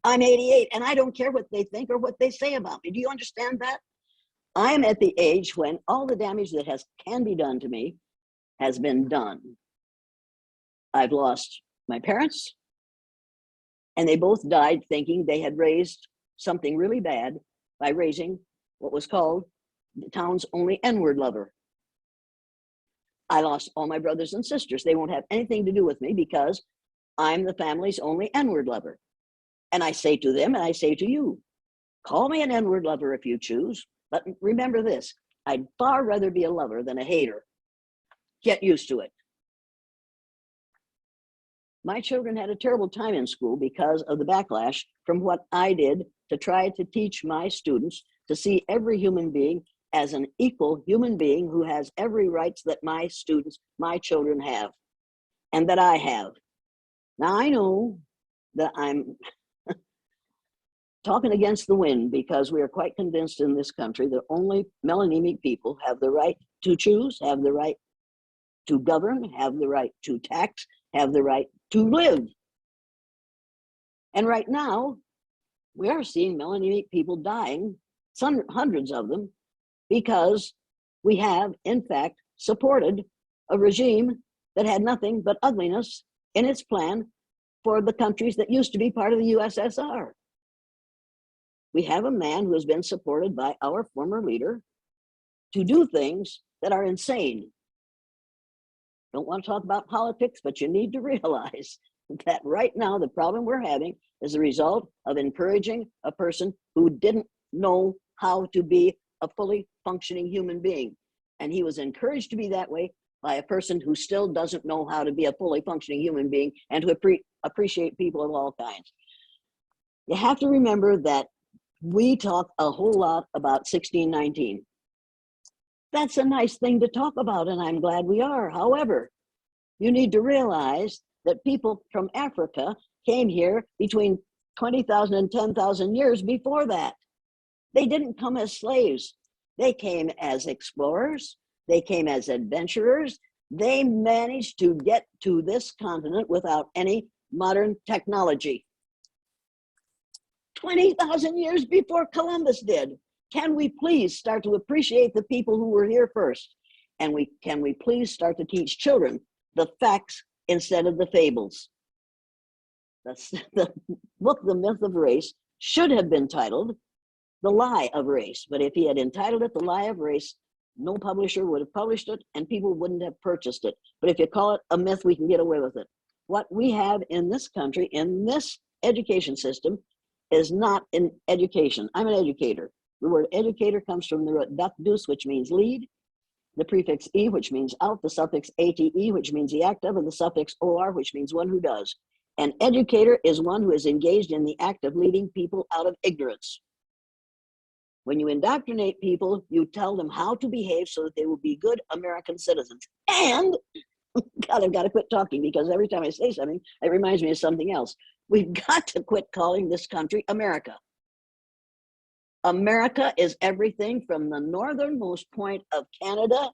I'm 88, and I don't care what they think or what they say about me. Do you understand that? I'm at the age when all the damage that can be done to me has been done. I've lost my parents, and they both died thinking they had raised something really bad by raising what was called the town's only N-word lover. I lost all my brothers and sisters. They won't have anything to do with me because I'm the family's only N-word lover. And I say to them, and I say to you, call me an N-word lover if you choose, but remember this, I'd far rather be a lover than a hater. Get used to it. My children had a terrible time in school because of the backlash from what I did to try to teach my students to see every human being as an equal human being who has every rights that my students, my children have, and that I have. Now I know that I'm talking against the wind because we are quite convinced in this country that only melanemic people have the right to choose, have the right to govern, have the right to tax, have the right to live. And right now, we are seeing melanemic people dying, some hundreds of them, because we have, in fact, supported a regime that had nothing but ugliness in its plan for the countries that used to be part of the USSR. We have a man who has been supported by our former leader to do things that are insane. Don't want to talk about politics, but you need to realize that right now the problem we're having is the result of encouraging a person who didn't know how to be a fully functioning human being. And he was encouraged to be that way by a person who still doesn't know how to be a fully functioning human being and to appreciate people of all kinds. You have to remember that we talk a whole lot about 1619. That's a nice thing to talk about, and I'm glad we are. However, you need to realize that people from Africa came here between 20,000 and 10,000 years before that. They didn't come as slaves. They came as explorers. They came as adventurers. They managed to get to this continent without any modern technology. 20,000 years before Columbus did. Can we please start to appreciate the people who were here first? And can we please start to teach children the facts instead of the fables? The book, The Myth of Race, should have been titled The Lie of Race. But if he had entitled it The Lie of Race, no publisher would have published it and people wouldn't have purchased it. But if you call it a myth, we can get away with it. What we have in this country, in this education system, is not an education. I'm an educator. The word educator comes from the root ductus, which means lead, the prefix e, which means out, the suffix ate, which means the act of, and the suffix or, which means one who does. An educator is one who is engaged in the act of leading people out of ignorance. When you indoctrinate people, you tell them how to behave so that they will be good American citizens. And God, I've got to quit talking because every time I say something, it reminds me of something else. We've got to quit calling this country America. America is everything from the northernmost point of Canada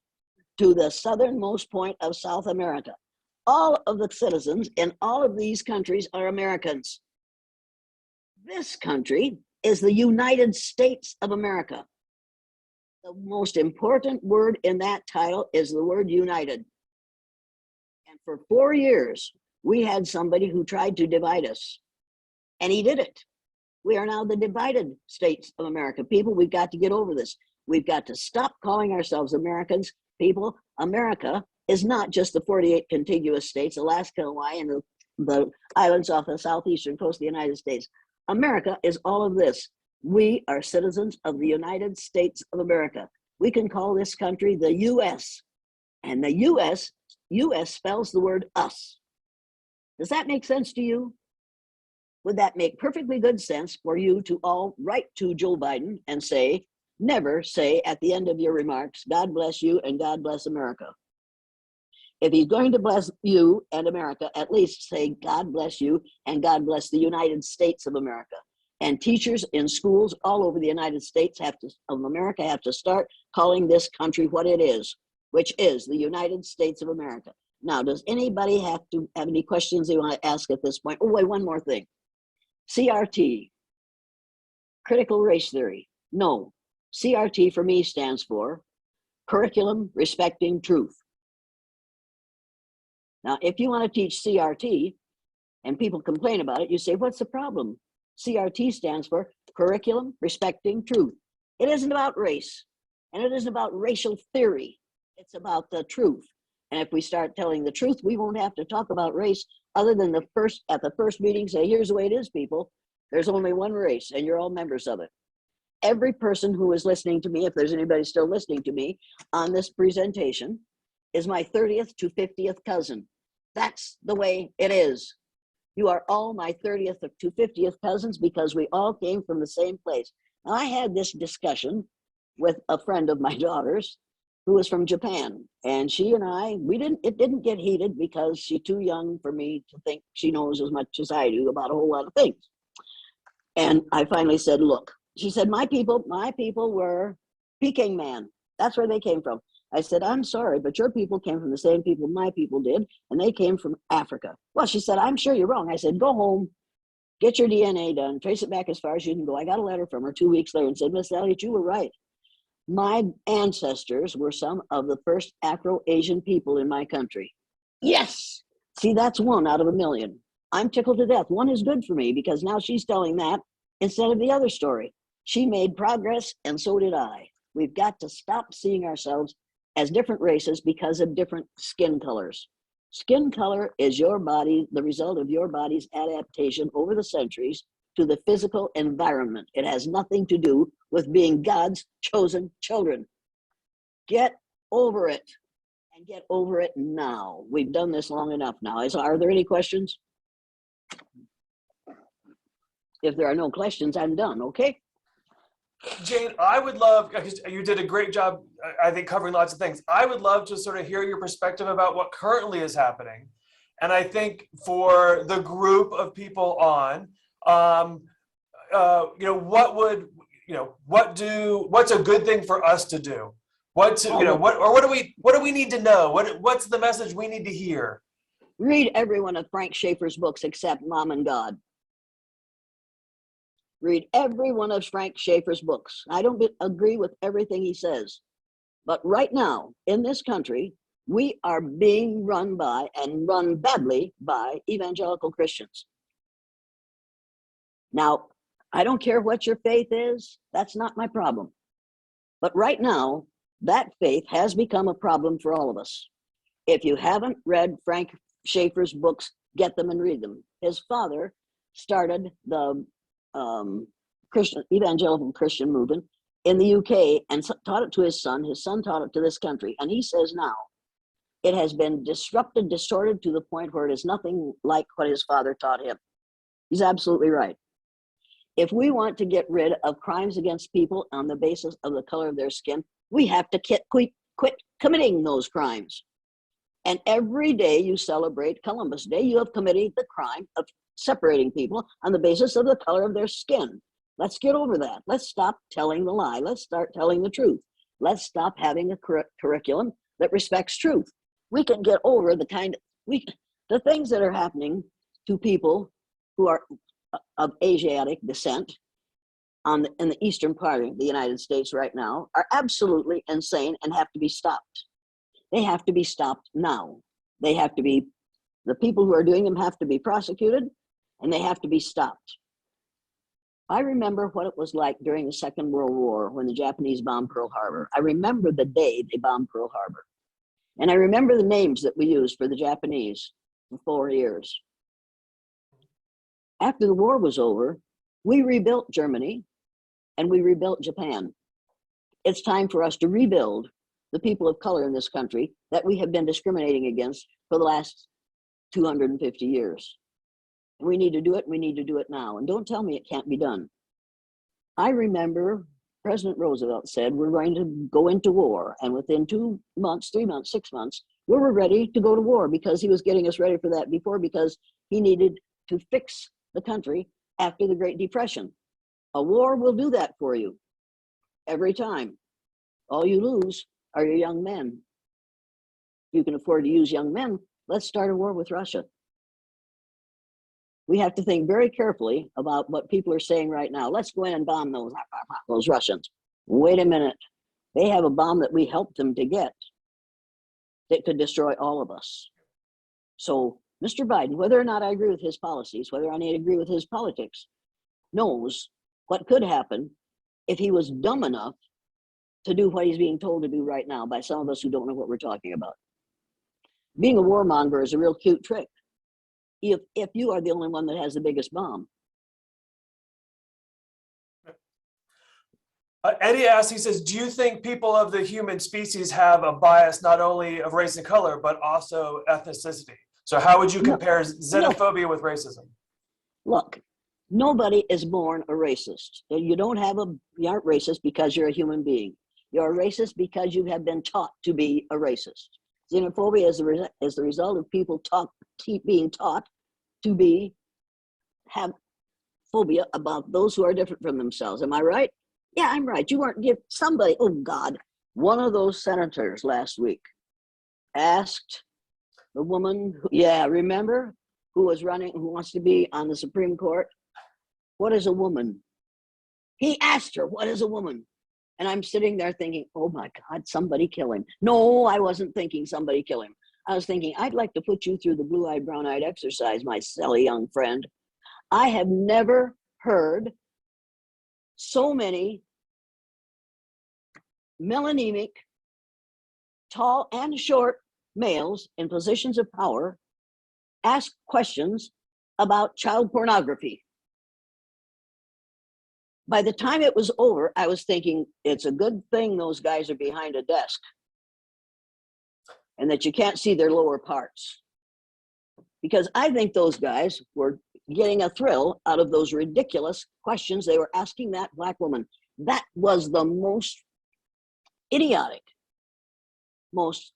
to the southernmost point of South America. All of the citizens in all of these countries are Americans. This country is the United States of America. The most important word in that title is the word united. And for 4 years, we had somebody who tried to divide us, and he did it. We are now the divided states of America. People, we've got to get over this. We've got to stop calling ourselves Americans. People, America is not just the 48 contiguous states, Alaska, Hawaii, and the islands off the southeastern coast of the United States. America is all of this. We are citizens of the United States of America. We can call this country the U.S. And the U.S. spells the word us. Does that make sense to you? Would that make perfectly good sense for you to all write to Joe Biden and say, never say at the end of your remarks, God bless you and God bless America. If he's going to bless you and America, at least say, God bless you and God bless the United States of America. And teachers in schools all over the United States of America have to start calling this country what it is, which is the United States of America. Now, does anybody have any questions they want to ask at this point? Oh, wait, one more thing. CRT, critical race theory. No, CRT for me stands for curriculum respecting truth. Now, if you want to teach CRT and people complain about it, you say, what's the problem? CRT stands for curriculum respecting truth. It isn't about race, and it isn't about racial theory. It's about the truth. And if we start telling the truth, we won't have to talk about race other than at the first meeting, say, here's the way it is, people. There's only one race, and you're all members of it. Every person who is listening to me, if there's anybody still listening to me on this presentation, is my 30th to 50th cousin. That's the way it is. You are all my 30th to 50th cousins because we all came from the same place. Now, I had this discussion with a friend of my daughter's who was from Japan, and she and I, it didn't get heated because she's too young for me to think she knows as much as I do about a whole lot of things. And I finally said, look, she said, my people were Peking man. That's where they came from. I said, I'm sorry, but your people came from the same people my people did, and they came from Africa. Well, she said, I'm sure you're wrong. I said, go home, get your DNA done, trace it back as far as you can go. I got a letter from her 2 weeks later and said, Miss Elliott, you were right. My ancestors were some of the first Afro-Asian people in my country. Yes! See, that's one out of a million. I'm tickled to death. One is good for me because now she's telling that instead of the other story. She made progress, and so did I. We've got to stop seeing ourselves as different races because of different skin colors. Skin color is your body, the result of your body's adaptation over the centuries to the physical environment. It has nothing to do with being God's chosen children. Get over it, and get over it now. We've done this long enough now. Are there any questions? If there are no questions, I'm done, okay? Jane, I would love, because you did a great job, I think, covering lots of things. I would love to sort of hear your perspective about what currently is happening. And I think for the group of people on, what's a good thing for us to do? What do we need to know? What's the message we need to hear? Read every one of Frank Schaeffer's books except Mom and God. Read every one of Frank Schaeffer's books. I don't agree with everything he says, but right now in this country, we are being run by and run badly by evangelical Christians. Now, I don't care what your faith is. That's not my problem. But right now, that faith has become a problem for all of us. If you haven't read Frank Schaeffer's books, get them and read them. His father started the evangelical Christian movement in the UK and taught it to his son. His son taught it to this country. And he says now, it has been disrupted, distorted to the point where it is nothing like what his father taught him. He's absolutely right. If we want to get rid of crimes against people on the basis of the color of their skin, we have to quit committing those crimes. And every day you celebrate Columbus Day, you have committed the crime of separating people on the basis of the color of their skin. Let's get over that. Let's stop telling the lie. Let's start telling the truth. Let's stop having a curriculum that respects truth. We can get over the things that are happening to people who are of Asiatic descent in the eastern part of the United States right now are absolutely insane and have to be stopped. They have to be stopped now. The people who are doing them have to be prosecuted, and they have to be stopped. I remember what it was like during the Second World War when the Japanese bombed Pearl Harbor. I remember the day they bombed Pearl Harbor. And I remember the names that we used for the Japanese for 4 years. After the war was over, we rebuilt Germany and we rebuilt Japan. It's time for us to rebuild the people of color in this country that we have been discriminating against for the last 250 years. And we need to do it, and we need to do it now. And don't tell me it can't be done. I remember President Roosevelt said, we're going to go into war. And within 2 months, 3 months, 6 months, we were ready to go to war, because he was getting us ready for that before, because he needed to fix the country after the Great Depression. A war will do that for you every time. All you lose are your young men. You can afford to use young men. Let's start a war with Russia. We have to think very carefully about what people are saying right now. Let's go in and bomb those Russians. Wait a minute. They have a bomb that we helped them to get that could destroy all of us. So Mr. Biden, whether or not I agree with his policies, whether I need to agree with his politics, knows what could happen if he was dumb enough to do what he's being told to do right now by some of us who don't know what we're talking about. Being a warmonger is a real cute trick if you are the only one that has the biggest bomb. Eddie asks, he says, do you think people of the human species have a bias not only of race and color, but also ethnicity? So how would you compare xenophobia with racism? Look, nobody is born a racist. You aren't racist because you're a human being. You're a racist because you have been taught to be a racist. Xenophobia is the result of people being taught to have phobia about those who are different from themselves. Am I right? Yeah, I'm right. You weren't somebody, oh God, one of those senators last week asked the woman, remember, who wants to be on the Supreme Court, what is a woman? He asked her, what is a woman? And I'm sitting there thinking, oh my God, somebody kill him. No, I wasn't thinking somebody kill him. I was thinking, I'd like to put you through the blue-eyed, brown-eyed exercise, my silly young friend. I have never heard so many melanemic, tall and short males in positions of power ask questions about child pornography. By the time it was over, I was thinking, it's a good thing those guys are behind a desk and that you can't see their lower parts. Because I think those guys were getting a thrill out of those ridiculous questions they were asking that Black woman. That was the most idiotic, most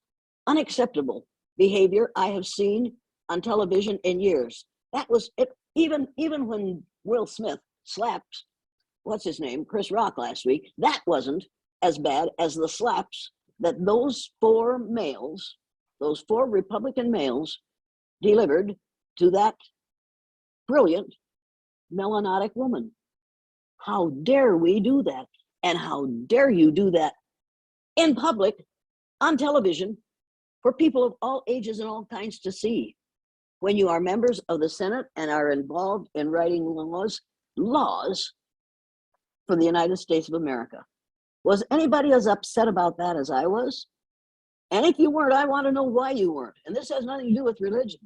unacceptable behavior I have seen on television in years. That was it. Even when Will Smith slapped, what's his name, Chris Rock last week, that wasn't as bad as the slaps that those four Republican males delivered to that brilliant melanotic woman. How dare we do that? And how dare you do that in public, on television, for people of all ages and all kinds to see? When you are members of the Senate and are involved in writing laws for the United States of America. Was anybody as upset about that as I was? And if you weren't, I want to know why you weren't. And this has nothing to do with religion.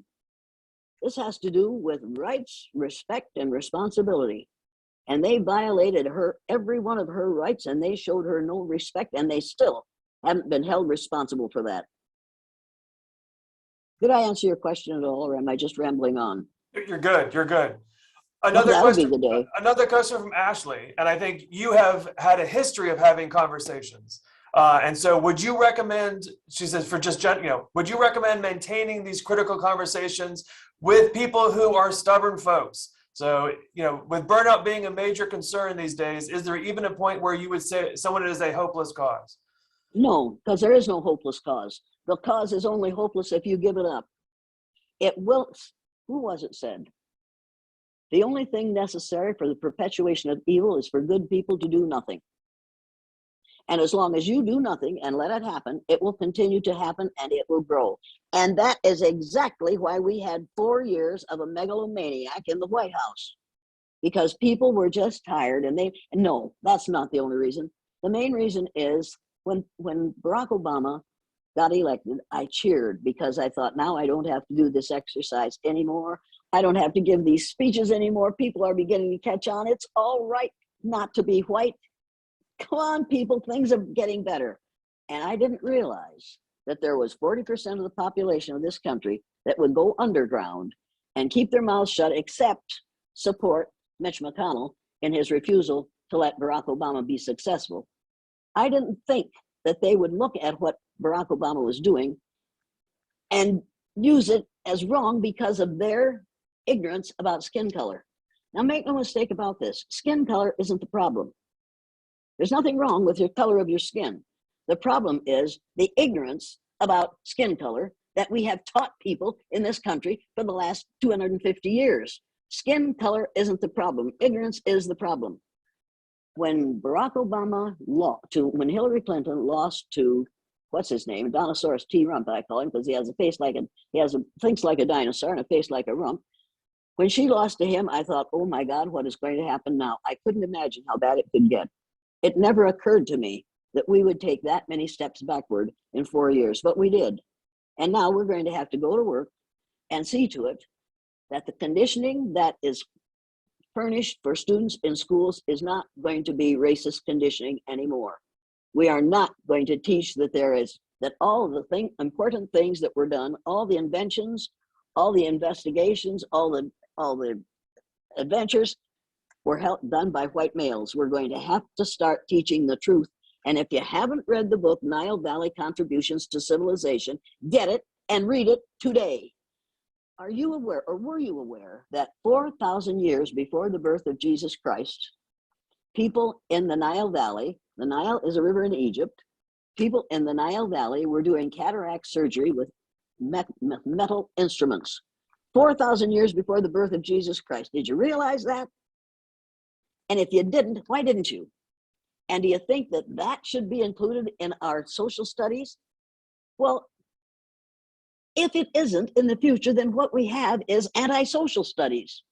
This has to do with rights, respect, and responsibility. And they violated every one of her rights, and they showed her no respect, and they still haven't been held responsible for that. Did I answer your question at all, or am I just rambling on? You're good. You're good. Well, that'll be the day. Another question from Ashley, and I think you have had a history of having conversations. And so would you recommend, she says, for just, would you recommend maintaining these critical conversations with people who are stubborn folks? So, with burnout being a major concern these days, is there even a point where you would say someone is a hopeless cause? No, because there is no hopeless cause. The cause is only hopeless if you give it up. It will, who was it said? The only thing necessary for the perpetuation of evil is for good people to do nothing. And as long as you do nothing and let it happen, it will continue to happen and it will grow. And that is exactly why we had 4 years of a megalomaniac in the White House. Because people were just tired no, that's not the only reason. The main reason is when Barack Obama got elected, I cheered because I thought, now I don't have to do this exercise anymore. I don't have to give these speeches anymore. People are beginning to catch on. It's all right not to be white. Come on, people, things are getting better. And I didn't realize that there was 40% of the population of this country that would go underground and keep their mouths shut, except support Mitch McConnell in his refusal to let Barack Obama be successful. I didn't think that they would look at what Barack Obama was doing and use it as wrong because of their ignorance about skin color. Now, make no mistake about this. Skin color isn't the problem. There's nothing wrong with your color of your skin. The problem is the ignorance about skin color that we have taught people in this country for the last 250 years. Skin color isn't the problem. Ignorance is the problem. When Barack Obama when Hillary Clinton lost to, what's his name? Dinosaurus T. Rump, I call him, because he has a face like thinks like a dinosaur and a face like a rump. When she lost to him, I thought, oh my God, what is going to happen now? I couldn't imagine how bad it could get. It never occurred to me that we would take that many steps backward in 4 years, but we did. And now we're going to have to go to work and see to it that the conditioning that is furnished for students in schools is not going to be racist conditioning anymore. We are not going to teach that all of the important things that were done, all the inventions, all the investigations, all the adventures were done by white males. We're going to have to start teaching the truth. And if you haven't read the book, Nile Valley Contributions to Civilization, get it and read it today. Are you aware, or were you aware, that 4,000 years before the birth of Jesus Christ, people in the Nile Valley, the Nile is a river in Egypt, people in the Nile Valley were doing cataract surgery with metal instruments? 4,000 years before the birth of Jesus Christ. Did you realize that? And if you didn't, why didn't you? And do you think that that should be included in our social studies? Well, if it isn't in the future, then what we have is antisocial studies.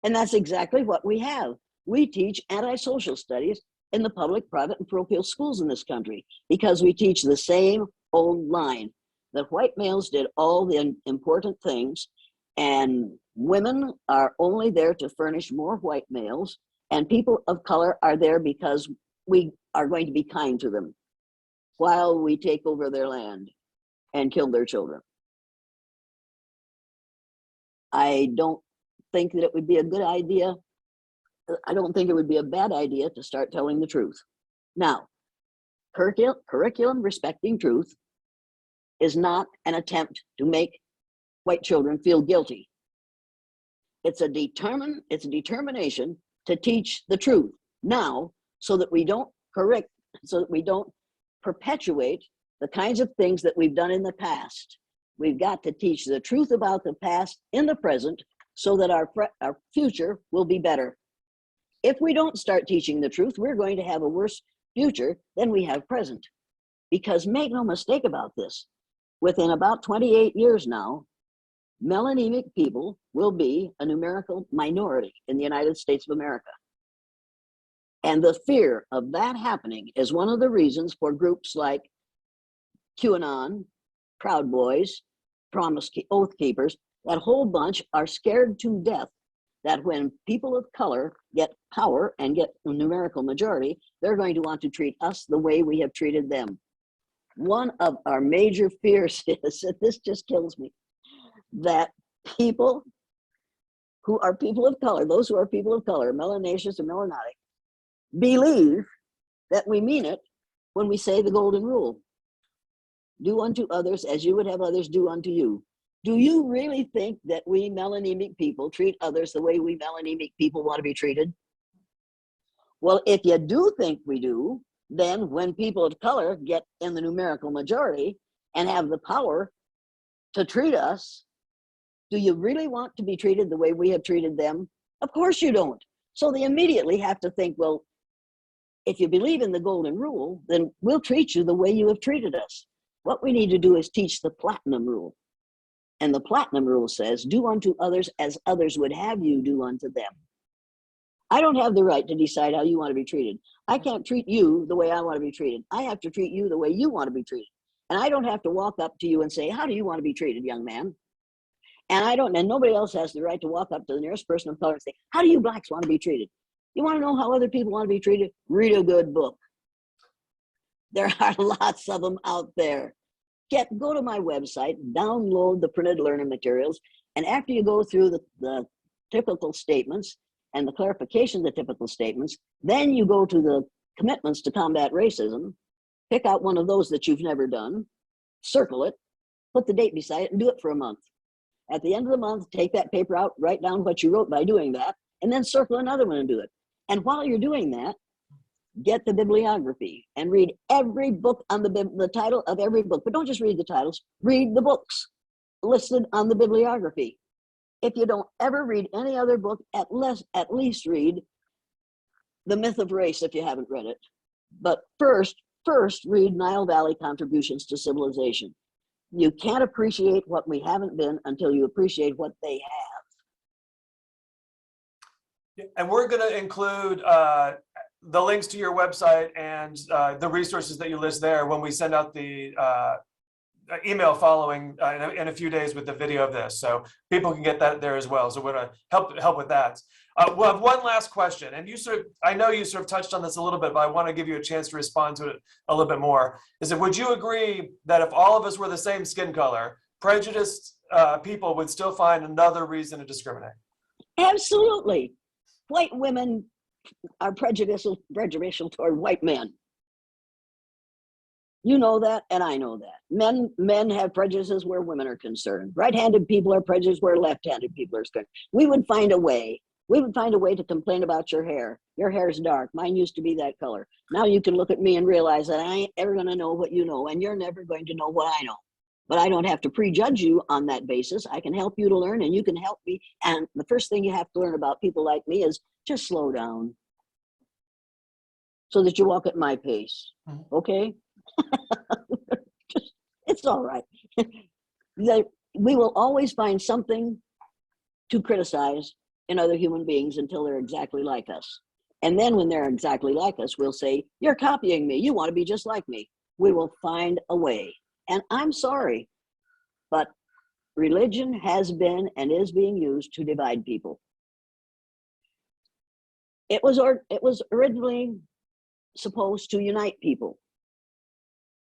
And that's exactly what we have. We teach antisocial studies in the public, private, and parochial schools in this country because we teach the same old line that white males did all the important things and women are only there to furnish more white males, and people of color are there because we are going to be kind to them while we take over their land and kill their children. I don't think that it would be a good idea. I don't think it would be a bad idea to start telling the truth. Now, curriculum respecting truth is not an attempt to make white children feel guilty. It's a determination to teach the truth now so that we don't perpetuate the kinds of things that we've done in the past. We've got to teach the truth about the past in the present so that our future will be better. If we don't start teaching the truth, we're going to have a worse future than we have present. Because make no mistake about this, within about 28 years now, melanemic people will be a numerical minority in the United States of America. And the fear of that happening is one of the reasons for groups like QAnon, Proud Boys, Oath Keepers, that whole bunch are scared to death that when people of color get power and get a numerical majority, they're going to want to treat us the way we have treated them. One of our major fears is, that this just kills me, that people who are people of color, those who are people of color, melanaceous or melanotic, believe that we mean it when we say the golden rule. Do unto others as you would have others do unto you. Do you really think that we melanemic people treat others the way we melanemic people want to be treated? Well, if you do think we do, then when people of color get in the numerical majority and have the power to treat us, do you really want to be treated the way we have treated them? Of course you don't. So they immediately have to think, well, if you believe in the golden rule, then we'll treat you the way you have treated us. What we need to do is teach the platinum rule. And the platinum rule says, do unto others as others would have you do unto them. I don't have the right to decide how you want to be treated. I can't treat you the way I want to be treated. I have to treat you the way you want to be treated. And I don't have to walk up to you and say, how do you want to be treated, young man? And nobody else has the right to walk up to the nearest person of color and say, how do you blacks want to be treated? You want to know how other people want to be treated? Read a good book. There are lots of them out there. Go to my website, download the printed learning materials, and after you go through the typical statements and the clarification of the typical statements, then you go to the commitments to combat racism, pick out one of those that you've never done, circle it, put the date beside it, and do it for a month. At the end of the month, take that paper out, write down what you wrote by doing that, and then circle another one and do it. And while you're doing that, get the bibliography and read every book on the title of every book. But don't just read the titles, read the books listed on the bibliography. If you don't ever read any other book, at least read The Myth of Race if you haven't read it. But first read Nile Valley Contributions to Civilization. You can't appreciate what we haven't been until you appreciate what they have. And we're going to include the links to your website and the resources that you list there when we send out the email following in a few days with the video of this, so people can get that there as well. So we're going to help with that. We'll have one last question, and I know you sort of touched on this a little bit, but I want to give you a chance to respond to it a little bit more. Is that, would you agree that if all of us were the same skin color, prejudiced people would still find another reason to discriminate? Absolutely. White women are prejudicial toward white men. You know that, and I know that. Men have prejudices where women are concerned. Right-handed people are prejudiced where left-handed people are concerned. We would find a way to complain about your hair. Your hair is dark. Mine used to be that color. Now you can look at me and realize that I ain't ever going to know what you know, and you're never going to know what I know. But I don't have to prejudge you on that basis. I can help you to learn, and you can help me. And the first thing you have to learn about people like me is just slow down so that you walk at my pace. Okay? It's all right. We will always find something to criticize in other human beings until they're exactly like us. And then when they're exactly like us, we'll say, you're copying me. You want to be just like me. We will find a way. And I'm sorry, but religion has been and is being used to divide people. It was originally supposed to unite people.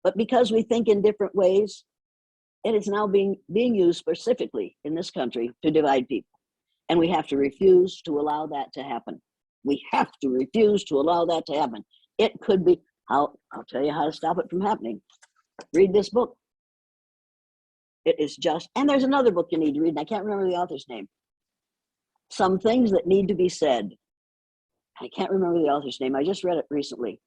But because we think in different ways, it is now being used specifically in this country to divide people. And we have to refuse to allow that to happen. We have to refuse to allow that to happen. It could be, I'll tell you how to stop it from happening. Read this book. It is just, and there's another book you need to read, and I can't remember the author's name. Some Things That Need to Be Said. I can't remember the author's name. I just read it recently.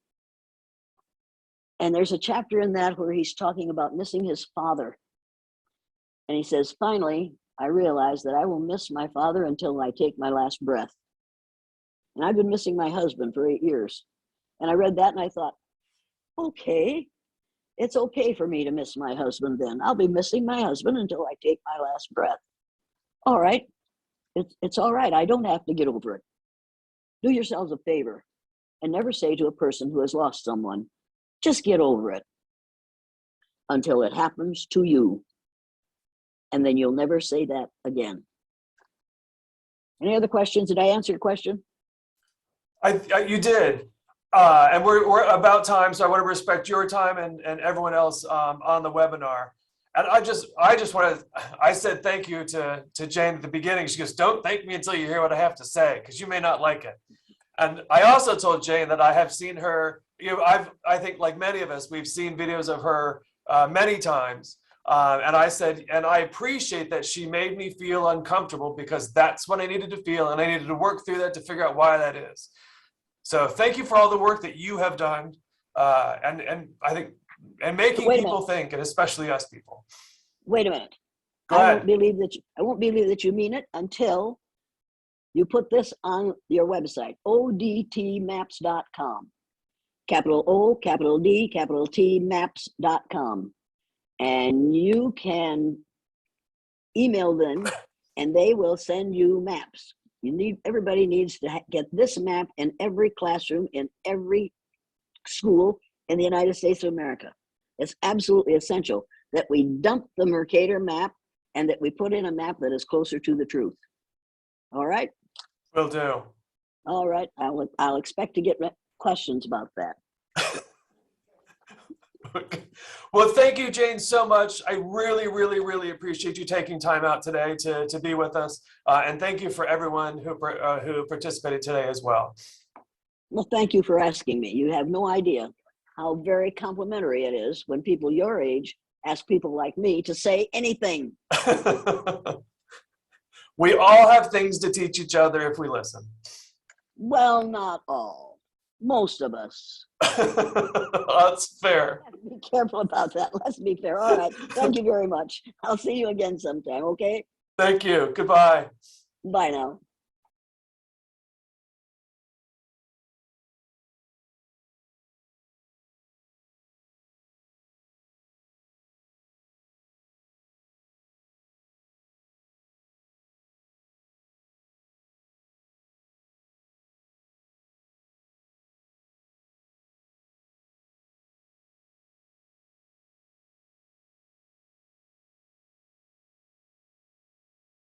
And there's a chapter in that where he's talking about missing his father. And he says, finally, I realize that I will miss my father until I take my last breath. And I've been missing my husband for 8 years. And I read that and I thought, okay, it's okay for me to miss my husband then. I'll be missing my husband until I take my last breath. All right, it's all right. I don't have to get over it. Do yourselves a favor and never say to a person who has lost someone, just get over it until it happens to you. And then you'll never say that again. Any other questions? Did I answer your question? You did. And we're about time, so I want to respect your time and everyone else on the webinar. And I just want to, I said thank you to Jane at the beginning. She goes, don't thank me until you hear what I have to say, because you may not like it. And I also told Jane that I have seen her, I think like many of us, we've seen videos of her many times. And I said, and I appreciate that she made me feel uncomfortable, because that's what I needed to feel. And I needed to work through that to figure out why that is. So thank you for all the work that you have done. And I think, and making people think, and especially us people. Wait a minute. Go ahead. I won't believe that you mean it until you put this on your website, odtmaps.com. Capital O, capital D, capital T, maps.com. And you can email them and they will send you maps. Everybody needs to get this map in every classroom, in every school in the United States of America. It's absolutely essential that we dump the Mercator map and that we put in a map that is closer to the truth. All right? Will do. All right. I'll expect to get questions about that. Well, thank you, Jane, so much. I really, really, really appreciate you taking time out today to be with us. And thank you for everyone who participated today as well. Well, thank you for asking me. You have no idea how very complimentary it is when people your age ask people like me to say anything. We all have things to teach each other if we listen. Well, not all. Most of us. That's fair. Be careful about that. Let's be fair. All right. Thank you very much. I'll see you again sometime, okay? Thank you. Goodbye. Bye now.